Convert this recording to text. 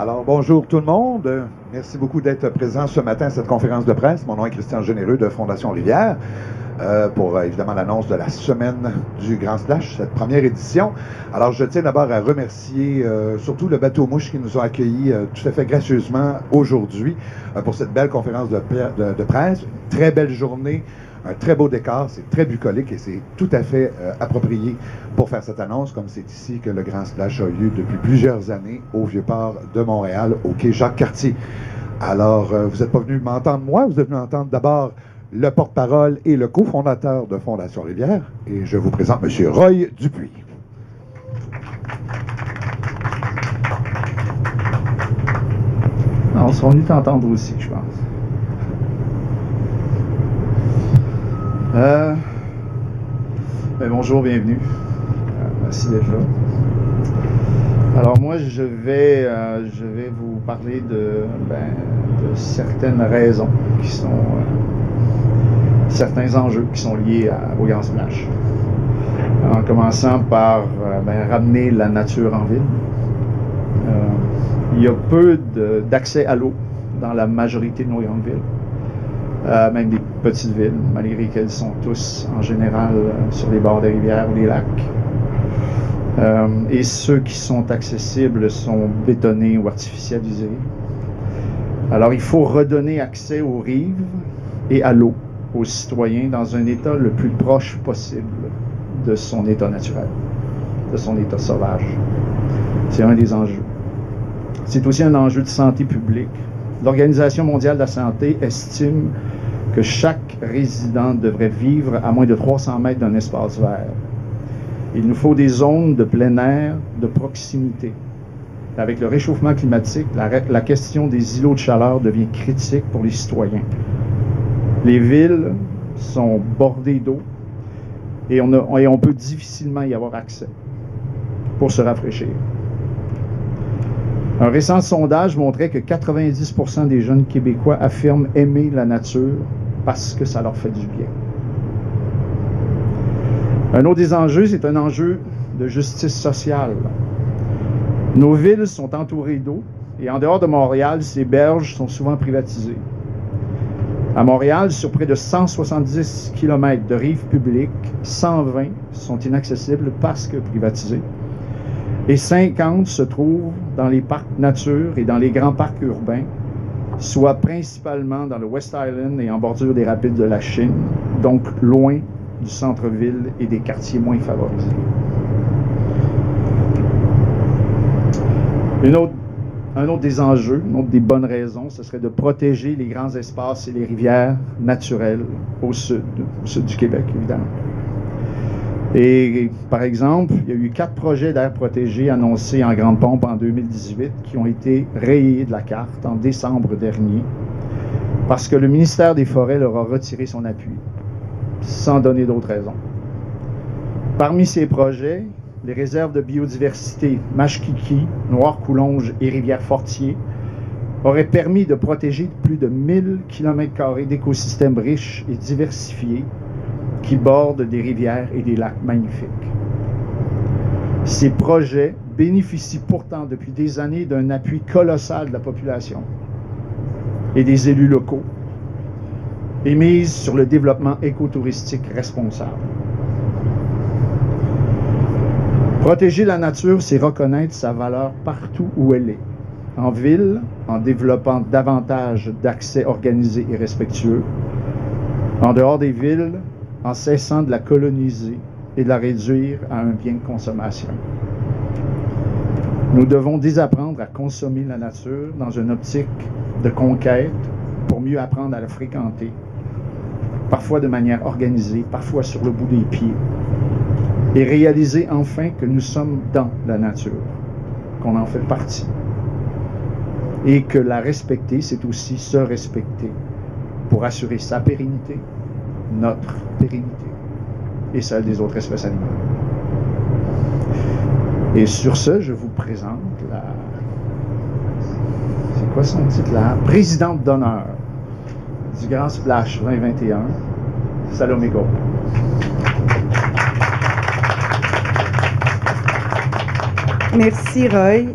Alors, bonjour tout le monde. Merci beaucoup d'être présent ce matin à cette conférence de presse. Mon nom est Christian Généreux de Fondation Rivière pour évidemment l'annonce de la semaine du Grand Splash, cette première édition. Alors, je tiens d'abord à remercier surtout le bateau Mouche qui nous a accueillis tout à fait gracieusement aujourd'hui pour cette belle conférence de presse. Une très belle journée. Un très beau décor, c'est très bucolique et c'est tout à fait approprié pour faire cette annonce, comme c'est ici que le Grand Splash a eu lieu depuis plusieurs années au Vieux-Port de Montréal, au quai Jacques-Cartier. Alors, vous n'êtes pas venu m'entendre moi, vous êtes venu entendre d'abord le porte-parole et le cofondateur de Fondation Rivière, et je vous présente M. Roy Dupuis. On sera venu t'entendre aussi, je pense. Bonjour, bienvenue. Merci d'être là. Alors moi, je vais vous parler de certaines raisons qui sont certains enjeux qui sont liés au Grand Splash. En commençant par ramener la nature en ville. Il y a peu d'accès à l'eau dans la majorité de nos grandes villes. Même des petites villes, malgré qu'elles sont tous en général sur les bords des rivières ou des lacs. Et ceux qui sont accessibles sont bétonnés ou artificialisés. Alors il faut redonner accès aux rives et à l'eau aux citoyens dans un état le plus proche possible de son état naturel, de son état sauvage. C'est un des enjeux. C'est aussi un enjeu de santé publique. L'Organisation mondiale de la santé estime que chaque résident devrait vivre à moins de 300 mètres d'un espace vert. Il nous faut des zones de plein air, de proximité. Avec le réchauffement climatique, la question des îlots de chaleur devient critique pour les citoyens. Les villes sont bordées d'eau et on peut difficilement y avoir accès pour se rafraîchir. Un récent sondage montrait que 90% des jeunes Québécois affirment aimer la nature parce que ça leur fait du bien. Un autre des enjeux, c'est un enjeu de justice sociale. Nos villes sont entourées d'eau et en dehors de Montréal, ces berges sont souvent privatisées. À Montréal, sur près de 170 km de rives publiques, 120 sont inaccessibles parce que privatisées. Et 50 se trouvent dans les parcs nature et dans les grands parcs urbains, soit principalement dans le West Island et en bordure des rapides de la Chine, donc loin du centre-ville et des quartiers moins favorisés. Un autre des enjeux, une autre des bonnes raisons, ce serait de protéger les grands espaces et les rivières naturelles au sud du Québec, évidemment. Et, par exemple, il y a eu 4 projets d'aires protégées annoncés en grande pompe en 2018 qui ont été rayés de la carte en décembre dernier parce que le ministère des Forêts leur a retiré son appui, sans donner d'autres raisons. Parmi ces projets, les réserves de biodiversité Mashkiki, Noire-Coulonge et Rivière-Fortier auraient permis de protéger plus de 1000 km² d'écosystèmes riches et diversifiés qui bordent des rivières et des lacs magnifiques. Ces projets bénéficient pourtant depuis des années d'un appui colossal de la population et des élus locaux et misent sur le développement écotouristique responsable. Protéger la nature, c'est reconnaître sa valeur partout où elle est. En ville, en développant davantage d'accès organisé et respectueux. En dehors des villes, en cessant de la coloniser et de la réduire à un bien de consommation. Nous devons désapprendre à consommer la nature dans une optique de conquête pour mieux apprendre à la fréquenter, parfois de manière organisée, parfois sur le bout des pieds, et réaliser enfin que nous sommes dans la nature, qu'on en fait partie, et que la respecter, c'est aussi se respecter pour assurer sa pérennité, notre pérennité et celle des autres espèces animales. Et sur ce, je vous présente c'est quoi son titre là? Présidente d'honneur du Grand Splash 2021, Salomé Gaulle. Merci, Roy.